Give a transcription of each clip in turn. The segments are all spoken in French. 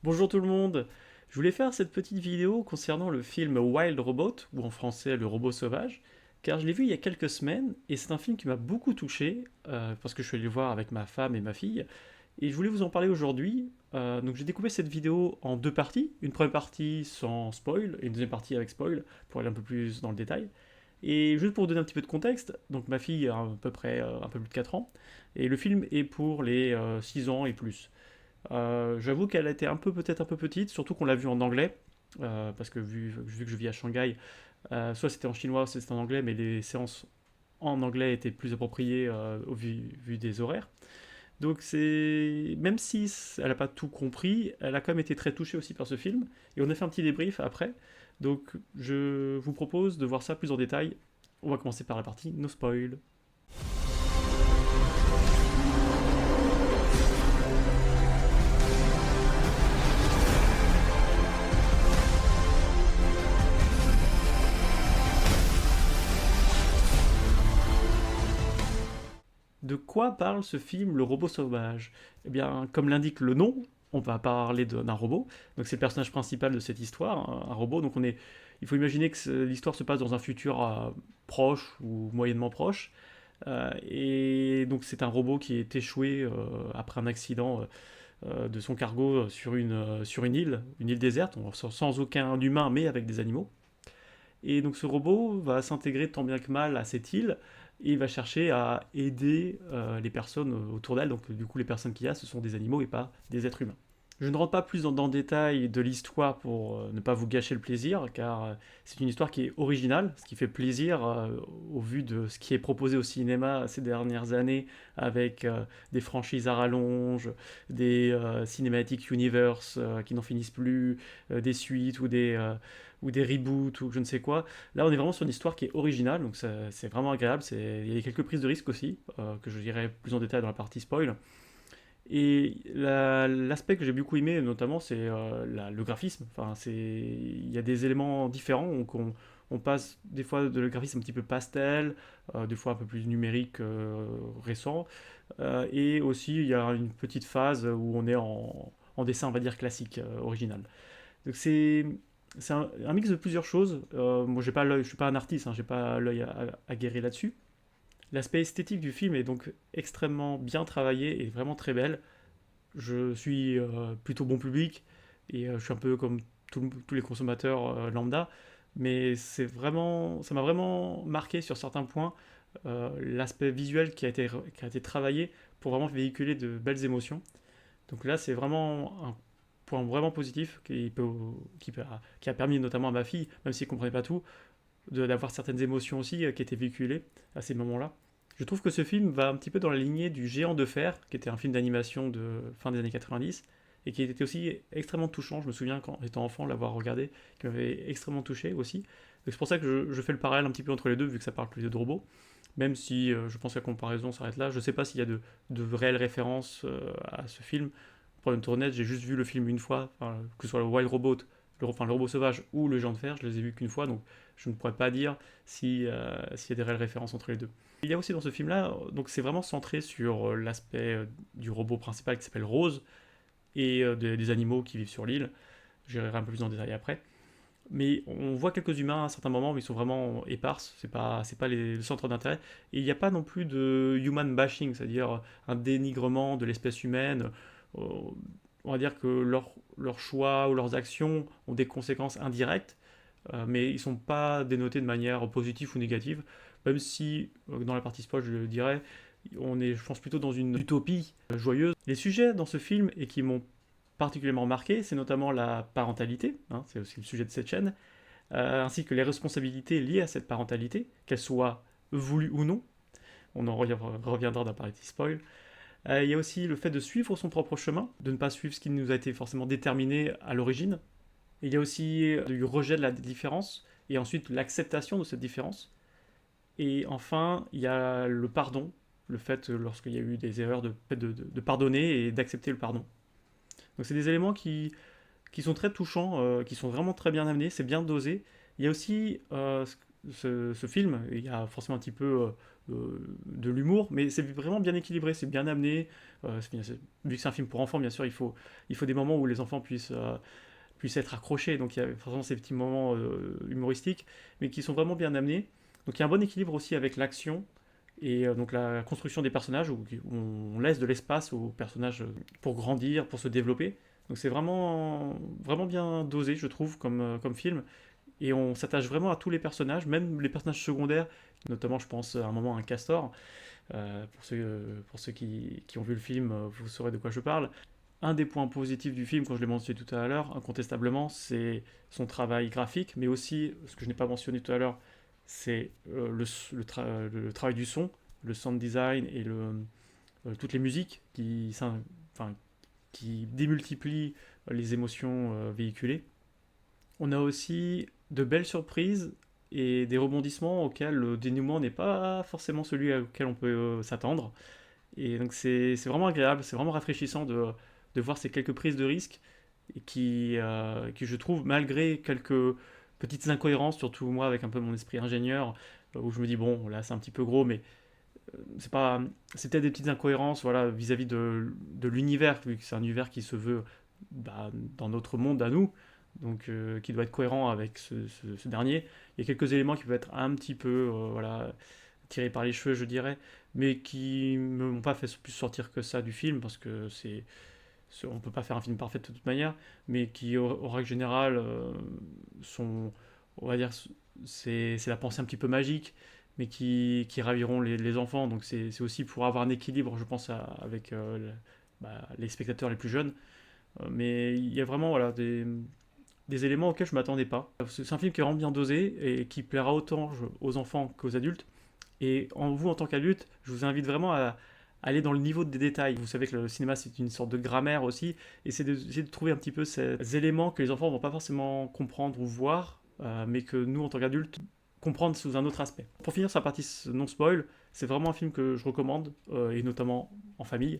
Bonjour tout le monde. Je voulais faire cette petite vidéo concernant le film Wild Robot, ou en français Le Robot Sauvage, car je l'ai vu il y a quelques semaines et c'est un film qui m'a beaucoup touché, parce que je suis allé le voir avec ma femme et ma fille, et je voulais vous en parler aujourd'hui. Donc j'ai découpé cette vidéo en deux parties, une première partie sans spoil et une deuxième partie avec spoil, pour aller un peu plus dans le détail. Et juste pour vous donner un petit peu de contexte, donc ma fille a à peu près un peu plus de 4 ans, et le film est pour les 6 ans et plus. J'avoue qu'elle a été peut-être un peu petite, surtout qu'on l'a vu en anglais, parce que vu que je vis à Shanghai, soit c'était en chinois, soit c'était en anglais, mais les séances en anglais étaient plus appropriées vu des horaires. Donc c'est même si elle n'a pas tout compris, elle a quand même été très touchée aussi par ce film, et on a fait un petit débrief après. Donc je vous propose de voir ça plus en détail. On va commencer par la partie no spoil. De quoi parle ce film Le Robot Sauvage? Eh bien, comme l'indique le nom, on va parler d'un robot. Donc c'est le personnage principal de cette histoire, un robot. Il faut imaginer que l'histoire se passe dans un futur proche ou moyennement proche. Et donc c'est un robot qui est échoué après un accident de son cargo sur une île déserte, sans aucun humain mais avec des animaux. Et donc ce robot va s'intégrer tant bien que mal à cette île et il va chercher à aider les personnes autour d'elle. Donc du coup les personnes qu'il y a ce sont des animaux et pas des êtres humains. Je ne rentre pas plus dans le détail de l'histoire pour ne pas vous gâcher le plaisir, car c'est une histoire qui est originale, ce qui fait plaisir au vu de ce qui est proposé au cinéma ces dernières années, avec des franchises à rallonge, des cinématiques universe qui n'en finissent plus, des suites ou des reboots ou je ne sais quoi. Là, on est vraiment sur une histoire qui est originale, donc c'est vraiment agréable. Il y a quelques prises de risque aussi, que je dirai plus en détail dans la partie spoil. Et l'aspect que j'ai beaucoup aimé, notamment, c'est le graphisme. Enfin, il y a des éléments différents. On passe des fois de le graphisme un petit peu pastel, des fois un peu plus numérique récent. Et aussi, il y a une petite phase où on est en dessin, on va dire, classique, original. Donc c'est un mix de plusieurs choses. Moi, j'ai pas l'œil, je suis pas un artiste, hein, j'ai pas l'œil aguerri là-dessus. L'aspect esthétique du film est donc extrêmement bien travaillé et vraiment très belle. Je suis plutôt bon public et je suis un peu comme tous les consommateurs lambda, mais ça m'a vraiment marqué sur certains points l'aspect visuel qui a été travaillé pour vraiment véhiculer de belles émotions. Donc là, c'est vraiment un point vraiment positif qui a permis notamment à ma fille, même si elle ne comprenait pas tout, d'avoir certaines émotions aussi qui étaient véhiculées à ces moments-là. Je trouve que ce film va un petit peu dans la lignée du Géant de Fer, qui était un film d'animation de fin des années 90, et qui était aussi extrêmement touchant. Je me souviens quand étant enfant l'avoir regardé, qui m'avait extrêmement touché aussi. Donc c'est pour ça que je fais le parallèle un petit peu entre les deux, vu que ça parle plus de robots. Même si je pense que la comparaison s'arrête là. Je ne sais pas s'il y a de réelles références à ce film. Pour être honnête, j'ai juste vu le film une fois, enfin, que ce soit le Wild Robot, le robot sauvage ou le Géant de Fer, je les ai vus qu'une fois, donc je ne pourrais pas dire s'il y a des réelles références entre les deux. Il y a aussi dans ce film-là, donc c'est vraiment centré sur l'aspect du robot principal qui s'appelle Rose et des animaux qui vivent sur l'île. J'irai un peu plus en détail après. Mais on voit quelques humains à certains moments, mais ils sont vraiment éparses, c'est pas le centre d'intérêt. Et il n'y a pas non plus de human bashing, c'est-à-dire un dénigrement de l'espèce humaine. Euh, on va dire que leurs choix ou leurs actions ont des conséquences indirectes, mais ils ne sont pas dénotés de manière positive ou négative, même si, dans la partie spoil, je le dirais, on est, je pense, plutôt dans une utopie joyeuse. Les sujets dans ce film, et qui m'ont particulièrement marqué, c'est notamment la parentalité, hein, c'est aussi le sujet de cette chaîne, ainsi que les responsabilités liées à cette parentalité, qu'elles soient voulues ou non. On en reviendra dans la partie spoil. Il y a aussi le fait de suivre son propre chemin, de ne pas suivre ce qui nous a été forcément déterminé à l'origine. Il y a aussi du rejet de la différence et ensuite l'acceptation de cette différence. Et enfin, il y a le pardon, le fait lorsqu'il y a eu des erreurs de pardonner et d'accepter le pardon. Donc c'est des éléments qui sont très touchants, qui sont vraiment très bien amenés, c'est bien dosé. Il y a aussi ce film, il y a forcément un petit peu de l'humour, mais c'est vraiment bien équilibré, c'est bien amené. Vu que c'est un film pour enfants, bien sûr, il faut des moments où les enfants puissent être accrochés, donc il y a forcément ces petits moments humoristiques, mais qui sont vraiment bien amenés. Donc il y a un bon équilibre aussi avec l'action, et donc la construction des personnages, où on laisse de l'espace aux personnages pour grandir, pour se développer. Donc c'est vraiment, vraiment bien dosé, je trouve, comme film. Et on s'attache vraiment à tous les personnages, même les personnages secondaires, notamment je pense à un moment à un castor. Pour ceux qui ont vu le film, vous saurez de quoi je parle. Un des points positifs du film, quand je l'ai mentionné tout à l'heure, incontestablement, c'est son travail graphique, mais aussi, ce que je n'ai pas mentionné tout à l'heure, c'est le travail du son, le sound design et toutes les musiques enfin, qui démultiplient les émotions véhiculées. On a aussi de belles surprises et des rebondissements auxquels le dénouement n'est pas forcément celui auquel on peut s'attendre. Et donc c'est vraiment agréable, c'est vraiment rafraîchissant de voir ces quelques prises de risque et qui, je trouve, malgré quelques petites incohérences, surtout moi avec un peu mon esprit ingénieur, où je me dis bon là c'est un petit peu gros, mais c'est pas, c'est peut-être des petites incohérences voilà, vis-à-vis de l'univers, vu que c'est un univers qui se veut dans notre monde à nous, donc qui doit être cohérent avec ce dernier. Il y a quelques éléments qui peuvent être un petit peu voilà, tirés par les cheveux, je dirais, mais qui ne m'ont pas fait plus sortir que ça du film, parce que on peut pas faire un film parfait de toute manière, mais qui, au règle générale, sont, on va dire, c'est la pensée un petit peu magique, mais qui raviront les enfants. Donc c'est aussi pour avoir un équilibre, je pense, avec les spectateurs les plus jeunes. Mais il y a vraiment voilà, des éléments auxquels je ne m'attendais pas. C'est un film qui est vraiment bien dosé et qui plaira autant aux enfants qu'aux adultes. Et vous, en tant qu'adulte, je vous invite vraiment à aller dans le niveau des détails. Vous savez que le cinéma, c'est une sorte de grammaire aussi, et c'est d'essayer de trouver un petit peu ces éléments que les enfants ne vont pas forcément comprendre ou voir, mais que nous, en tant qu'adultes, comprendre sous un autre aspect. Pour finir sur la partie non-spoil, c'est vraiment un film que je recommande, et notamment en famille.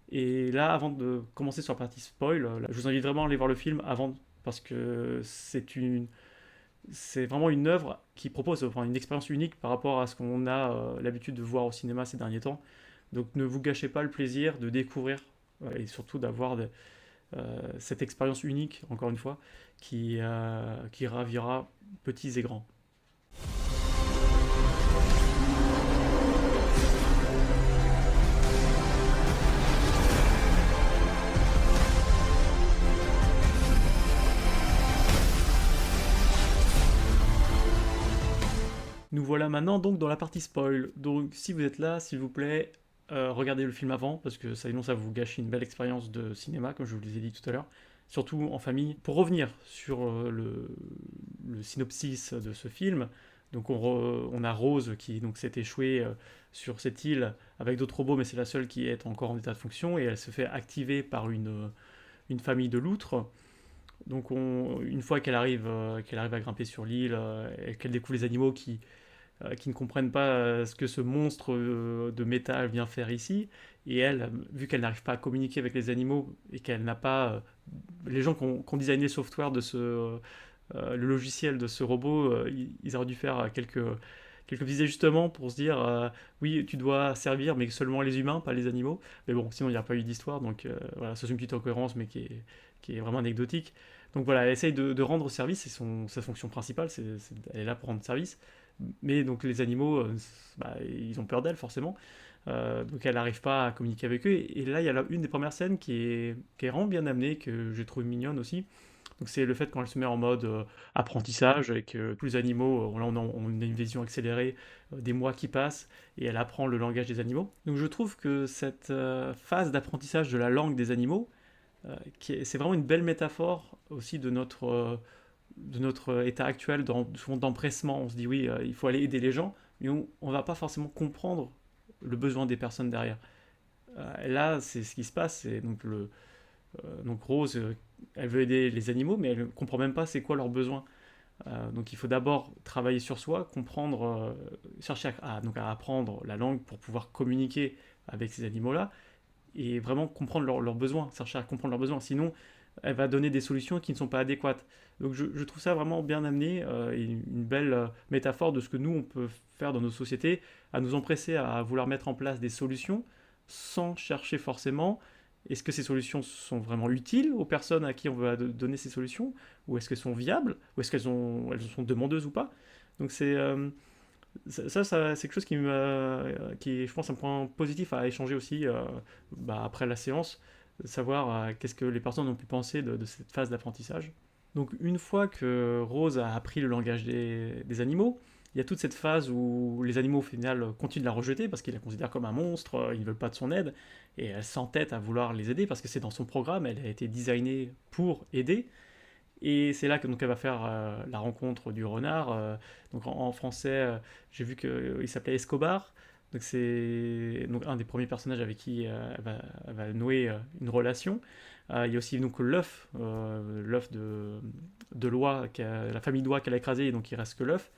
Et là, avant de commencer sur la partie spoil, je vous invite vraiment à aller voir le film avant, parce que c'est vraiment une œuvre qui propose enfin, une expérience unique par rapport à ce qu'on a l'habitude de voir au cinéma ces derniers temps. Donc ne vous gâchez pas le plaisir de découvrir et surtout d'avoir cette expérience unique, encore une fois, qui ravira petits et grands. Nous voilà maintenant donc dans la partie spoil. Donc si vous êtes là, s'il vous plaît, regardez le film avant, parce que sinon ça vous gâche une belle expérience de cinéma, comme je vous l'ai dit tout à l'heure, surtout en famille. Pour revenir sur le synopsis de ce film, donc on a Rose qui donc s'est échouée sur cette île avec d'autres robots, mais c'est la seule qui est encore en état de fonction, et elle se fait activer par une famille de loutres. Donc une fois qu'elle arrive à grimper sur l'île et qu'elle découvre les animaux qui ne comprennent pas ce que ce monstre de métal vient faire ici. Et elle, vu qu'elle n'arrive pas à communiquer avec les animaux et qu'elle n'a pas... les gens qui ont designé le software le logiciel de ce robot, ils auraient dû faire quelques petits ajustements pour se dire oui, tu dois servir, mais seulement les humains, pas les animaux. Mais bon, sinon il n'y a pas eu d'histoire, donc voilà, c'est une petite incohérence, mais qui est vraiment anecdotique. Donc voilà, elle essaye de rendre service, c'est sa fonction principale, elle est là pour rendre service. Mais donc les animaux, ils ont peur d'elle forcément. Donc elle n'arrive pas à communiquer avec eux. Et là, il y a une des premières scènes qui est vraiment bien amenée, que j'ai trouvé mignonne aussi. Donc c'est le fait quand elle se met en mode apprentissage, et que tous les animaux, là on a une vision accélérée des mois qui passent, et elle apprend le langage des animaux. Donc je trouve que cette phase d'apprentissage de la langue des animaux, c'est vraiment une belle métaphore aussi de notre état actuel, souvent d'empressement. On se dit oui, il faut aller aider les gens, mais on ne va pas forcément comprendre le besoin des personnes derrière. Et là, c'est ce qui se passe. C'est donc Rose, elle veut aider les animaux, mais elle ne comprend même pas c'est quoi leurs besoins. Donc il faut d'abord travailler sur soi, comprendre, chercher donc à apprendre la langue pour pouvoir communiquer avec ces animaux-là, et vraiment comprendre leurs besoins, chercher à comprendre leurs besoins. Sinon, elle va donner des solutions qui ne sont pas adéquates. Donc je trouve ça vraiment bien amené et une belle métaphore de ce que nous, on peut faire dans nos sociétés, à nous empresser à vouloir mettre en place des solutions sans chercher forcément est-ce que ces solutions sont vraiment utiles aux personnes à qui on veut donner ces solutions, ou est-ce qu'elles sont viables, ou est-ce elles sont demandeuses ou pas. Donc c'est quelque chose qui est, je pense, un point positif à échanger aussi après la séance, de savoir qu'est-ce que les personnes ont pu penser de cette phase d'apprentissage. Donc une fois que Rose a appris le langage des animaux, il y a toute cette phase où les animaux au final continuent de la rejeter parce qu'ils la considèrent comme un monstre, ils ne veulent pas de son aide, et elle s'entête à vouloir les aider parce que c'est dans son programme, elle a été designée pour aider, et c'est là que donc elle va faire la rencontre du renard. Donc en français, j'ai vu qu'il s'appelait Escobar. Donc c'est donc un des premiers personnages avec qui elle va nouer une relation. Il y a aussi donc l'œuf de l'oie, la famille d'oie qu'elle a écrasé, et donc il reste que l'œuf.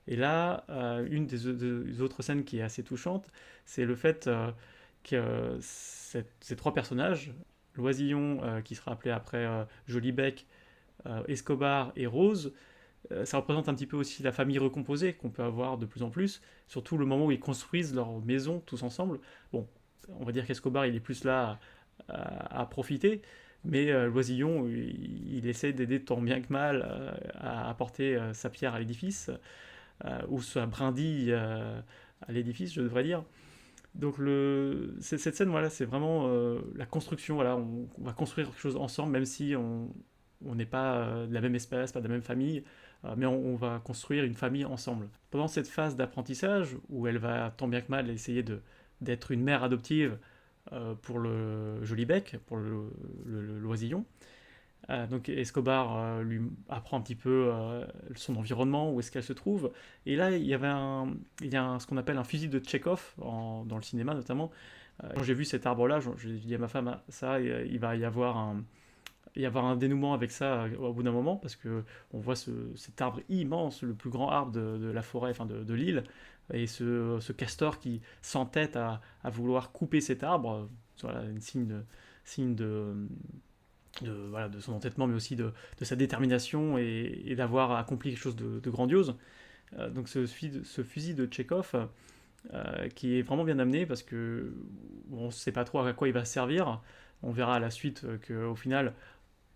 Et là, une des autres scènes qui est assez touchante, c'est le fait que ces trois personnages, Loisillon, qui sera appelé après Jolibec, Escobar et Rose, ça représente un petit peu aussi la famille recomposée qu'on peut avoir de plus en plus, surtout le moment où ils construisent leur maison tous ensemble. Bon, on va dire qu'Escobar, il est plus là à profiter, mais Loisillon, il essaie d'aider tant bien que mal à apporter sa pierre à l'édifice, ou sa brindille à l'édifice, je devrais dire. Donc cette scène, voilà, c'est vraiment la construction. Voilà, on va construire quelque chose ensemble, même si on n'est pas de la même espèce, pas de la même famille, mais on va construire une famille ensemble. Pendant cette phase d'apprentissage, où elle va tant bien que mal essayer d'être une mère adoptive pour le Jolibec, pour l'oisillon, donc Escobar lui apprend un petit peu son environnement, où est-ce qu'elle se trouve. Et là, il y a ce qu'on appelle un fusil de Tchekhov, dans le cinéma notamment. Quand j'ai vu cet arbre-là, j'ai dit à ma femme, ah, ça, il va y avoir un dénouement avec ça au bout d'un moment, parce que on voit cet arbre immense, le plus grand arbre de la forêt, enfin de l'île, et ce castor qui s'entête à vouloir couper cet arbre. Voilà, un signe voilà, de son entêtement, mais aussi de sa détermination et d'avoir accompli quelque chose de grandiose. Donc ce fusil de Tchekhov, qui est vraiment bien amené parce que on ne sait pas trop à quoi il va servir. On verra à la suite qu'au final,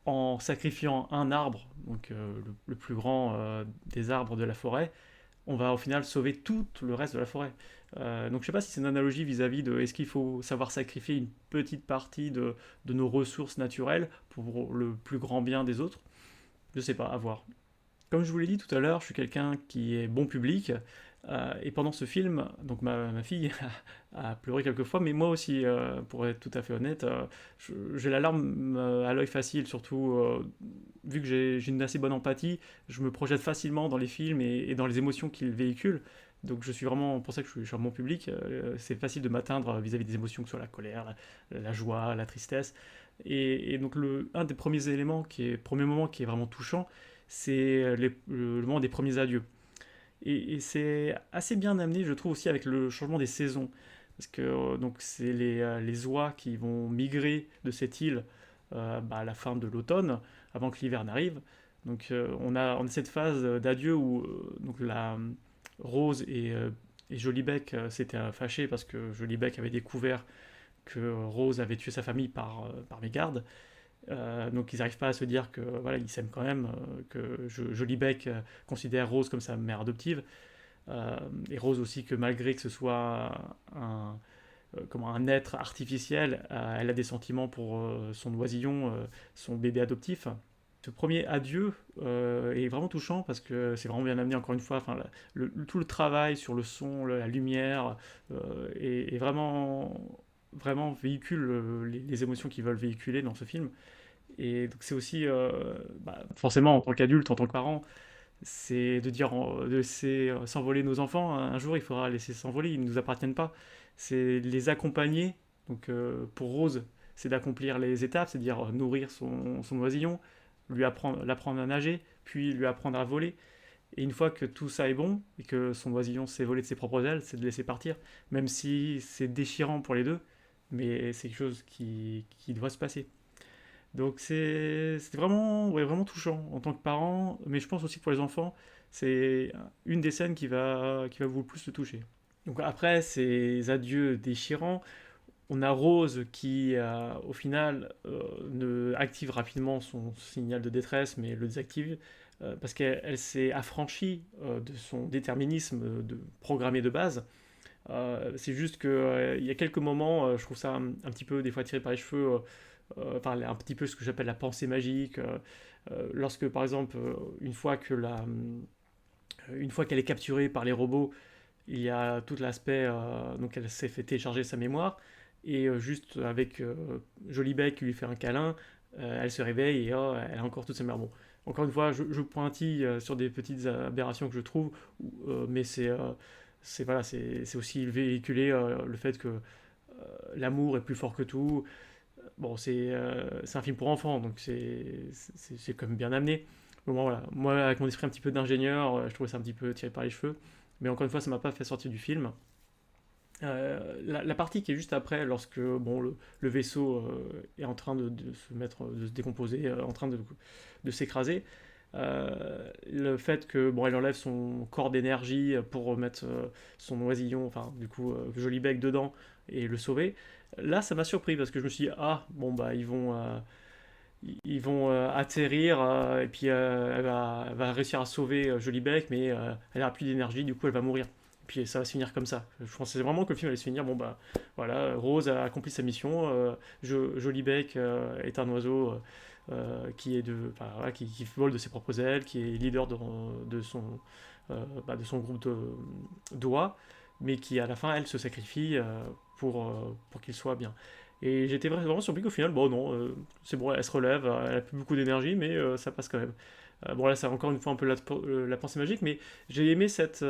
en sacrifiant un arbre, donc le plus grand des arbres de la forêt, on va au final sauver tout le reste de la forêt. Donc je sais pas si c'est une analogie vis-à-vis de est-ce qu'il faut savoir sacrifier une petite partie de nos ressources naturelles pour le plus grand bien des autres. Je sais pas, à voir. Comme je vous l'ai dit tout à l'heure, je suis quelqu'un qui est bon public. Et pendant ce film, donc ma fille a pleuré quelques fois, mais moi aussi, pour être tout à fait honnête, j'ai la larme à l'œil facile, surtout vu que j'ai une assez bonne empathie, je me projette facilement dans les films et dans les émotions qu'ils véhiculent. Donc je suis vraiment, pour ça que je suis un bon public, c'est facile de m'atteindre vis-à-vis des émotions, que ce soit la colère, la joie, la tristesse. Et donc un des premiers éléments, premier moment qui est vraiment touchant, c'est le moment des premiers adieux. Et c'est assez bien amené, je trouve, aussi avec le changement des saisons. Parce que donc c'est les oies qui vont migrer de cette île à la fin de l'automne, avant que l'hiver n'arrive. Donc on a cette phase d'adieu où donc la Rose et Jolibec s'étaient fâchés parce que Jolibec avait découvert que Rose avait tué sa famille par mégarde. Donc ils n'arrivent pas à se dire que voilà, ils s'aiment quand même, que Jolibec considère Rose comme sa mère adoptive, et Rose aussi que malgré que ce soit comment, un être artificiel, elle a des sentiments pour son oisillon, son bébé adoptif. Ce premier adieu est vraiment touchant parce que c'est vraiment bien amené encore une fois. Enfin, tout le travail sur le son, la lumière est vraiment véhicule les émotions qu'ils veulent véhiculer dans ce film. Et donc c'est aussi, forcément en tant qu'adulte, en tant que parent, c'est de dire de laisser s'envoler nos enfants. Un jour, il faudra laisser s'envoler, ils ne nous appartiennent pas. C'est les accompagner. Donc pour Rose, c'est d'accomplir les étapes, c'est-à-dire nourrir son oisillon, l'apprendre à nager, puis lui apprendre à voler. Et une fois que tout ça est bon et que son oisillon s'est volé de ses propres ailes, c'est de laisser partir, même si c'est déchirant pour les deux, mais c'est quelque chose qui doit se passer. Donc c'était vraiment, ouais, vraiment touchant en tant que parent, mais je pense aussi que pour les enfants, c'est une des scènes qui va vous le plus le toucher. Donc après ces adieux déchirants, on a Rose qui, au final, active rapidement son signal de détresse, mais le désactive parce qu'elle s'est affranchie de son déterminisme de programmé de base. C'est juste qu'il y a quelques moments, je trouve ça un petit peu des fois tiré par les cheveux, enfin un petit peu ce que j'appelle la pensée magique. Lorsque par exemple, une fois qu'elle est capturée par les robots, il y a tout l'aspect, donc elle s'est fait télécharger sa mémoire, et juste avec Jolie Beck qui lui fait un câlin, elle se réveille et oh, elle a encore toute sa mémoire. Bon, encore une fois, je pointille sur des petites aberrations que je trouve, mais voilà, c'est aussi véhiculer le fait que l'amour est plus fort que tout. Bon, c'est un film pour enfants, donc c'est quand même bien amené. Bon, voilà. Moi, avec mon esprit un petit peu d'ingénieur, je trouvais ça un petit peu tiré par les cheveux. Mais encore une fois, ça m'a pas fait sortir du film. La partie qui est juste après, lorsque bon, le vaisseau est en train de se décomposer, en train de s'écraser, le fait que bon, elle enlève son corps d'énergie pour remettre son oisillon, enfin du coup Joli Bec dedans et le sauver. Là, ça m'a surpris parce que je me suis dit ah bon bah ils vont atterrir et puis elle va réussir à sauver Joli Bec, mais elle n'a plus d'énergie, du coup elle va mourir. Puis ça va se finir comme ça. Je pensais vraiment que le film allait se finir. Bon bah voilà, Rose a accompli sa mission. Joli Bec est un oiseau enfin, voilà, qui vole de ses propres ailes, qui est leader de son groupe d'oies, mais qui à la fin elle se sacrifie pour qu'il soit bien. Et j'étais vraiment surpris qu'au final, bon non, c'est bon, elle se relève, elle a plus beaucoup d'énergie, mais ça passe quand même. Bon là c'est encore une fois un peu la pensée magique, mais j'ai aimé cette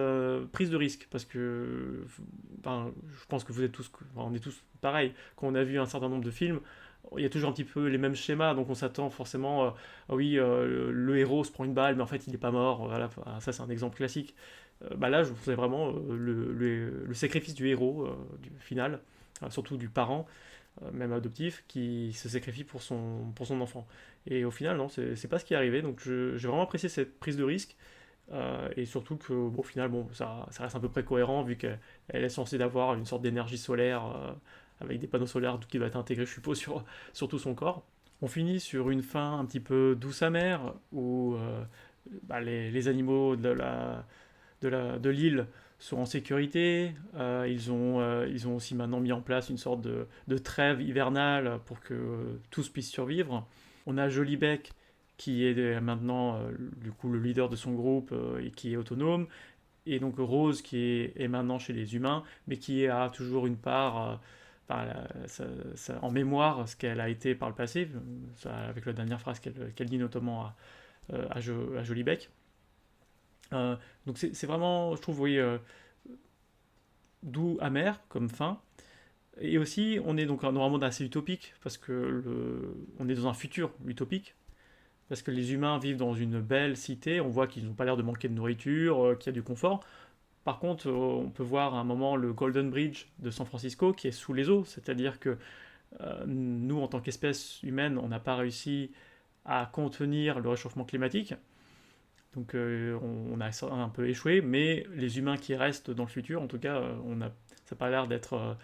prise de risque parce que enfin, je pense que vous êtes tous, enfin, on est tous pareil. Quand on a vu un certain nombre de films, il y a toujours un petit peu les mêmes schémas, donc on s'attend forcément, ah oui, le héros se prend une balle, mais en fait il n'est pas mort. Voilà, enfin, ça c'est un exemple classique. Bah là je vous vraiment le sacrifice du héros du final, surtout du parent même adoptif, qui se sacrifie pour son enfant. Et au final, non, c'est pas ce qui est arrivé. Donc j'ai vraiment apprécié cette prise de risque. Et surtout que, bon, au final, bon, ça reste à peu près cohérent vu qu'elle est censée avoir une sorte d'énergie solaire avec des panneaux solaires qui doit être intégré, je suppose, sur tout son corps. On finit sur une fin un petit peu douce amère où bah, les animaux de l'île sont en sécurité. Ils ont aussi maintenant mis en place une sorte de trêve hivernale pour que tous puissent survivre. On a Jolibec qui est maintenant du coup le leader de son groupe et qui est autonome. Et donc Rose qui est maintenant chez les humains, mais qui a toujours une part enfin, en mémoire ce qu'elle a été par le passé, avec la dernière phrase qu'elle dit notamment à Jolibec. Euh, donc c'est vraiment, je trouve, oui, doux, amer comme fin. Et aussi, on est donc dans un monde assez utopique, parce que on est dans un futur utopique, parce que les humains vivent dans une belle cité, on voit qu'ils n'ont pas l'air de manquer de nourriture, qu'il y a du confort. Par contre, on peut voir à un moment le Golden Bridge de San Francisco qui est sous les eaux, c'est-à-dire que nous, en tant qu'espèce humaine, on n'a pas réussi à contenir le réchauffement climatique. Donc on a un peu échoué, mais les humains qui restent dans le futur, en tout cas, ça n'a pas l'air d'être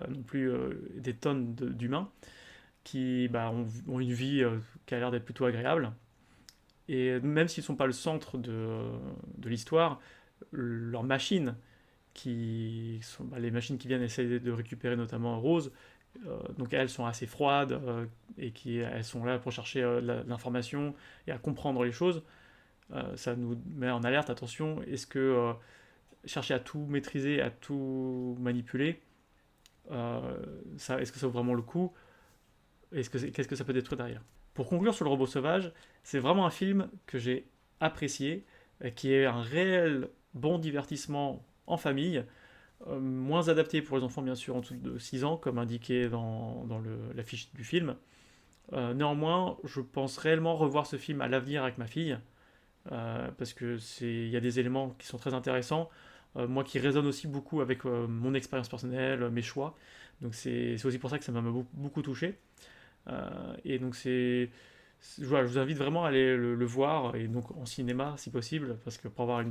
non plus des tonnes d'humains qui bah, ont une vie qui a l'air d'être plutôt agréable. Et même s'ils ne sont pas le centre de l'histoire, leurs machines, qui sont bah, les machines qui viennent essayer de récupérer notamment Rose, donc elles sont assez froides elles sont là pour chercher l'information et à comprendre les choses. Ça nous met en alerte, attention, est-ce que chercher à tout maîtriser, à tout manipuler, est-ce que ça vaut vraiment le coup? Qu'est-ce que ça peut détruire derrière? Pour conclure sur le robot sauvage, c'est vraiment un film que j'ai apprécié, qui est un réel bon divertissement en famille, moins adapté pour les enfants bien sûr en dessous de 6 ans, comme indiqué dans l'affiche du film. Néanmoins, je pense réellement revoir ce film à l'avenir avec ma fille, parce que il y a des éléments qui sont très intéressants, moi qui résonne aussi beaucoup avec mon expérience personnelle, mes choix. Donc c'est aussi pour ça que ça m'a beaucoup touché. Et donc voilà, je vous invite vraiment à aller le voir, et donc en cinéma si possible, parce que pour avoir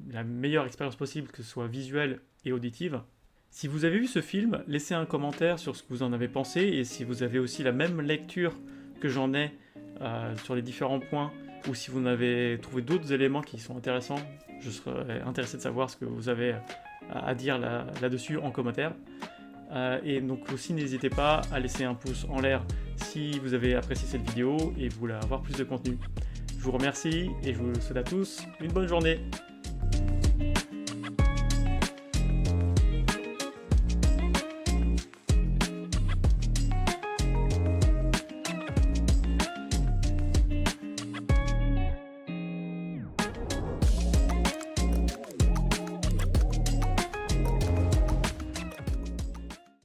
la meilleure expérience possible, que ce soit visuelle et auditive. Si vous avez vu ce film, laissez un commentaire sur ce que vous en avez pensé, et si vous avez aussi la même lecture que j'en ai sur les différents points, ou si vous en avez trouvé d'autres éléments qui sont intéressants, je serais intéressé de savoir ce que vous avez à dire là-dessus en commentaire. Et donc aussi n'hésitez pas à laisser un pouce en l'air si vous avez apprécié cette vidéo et vous voulez avoir plus de contenu. Je vous remercie et je vous souhaite à tous une bonne journée.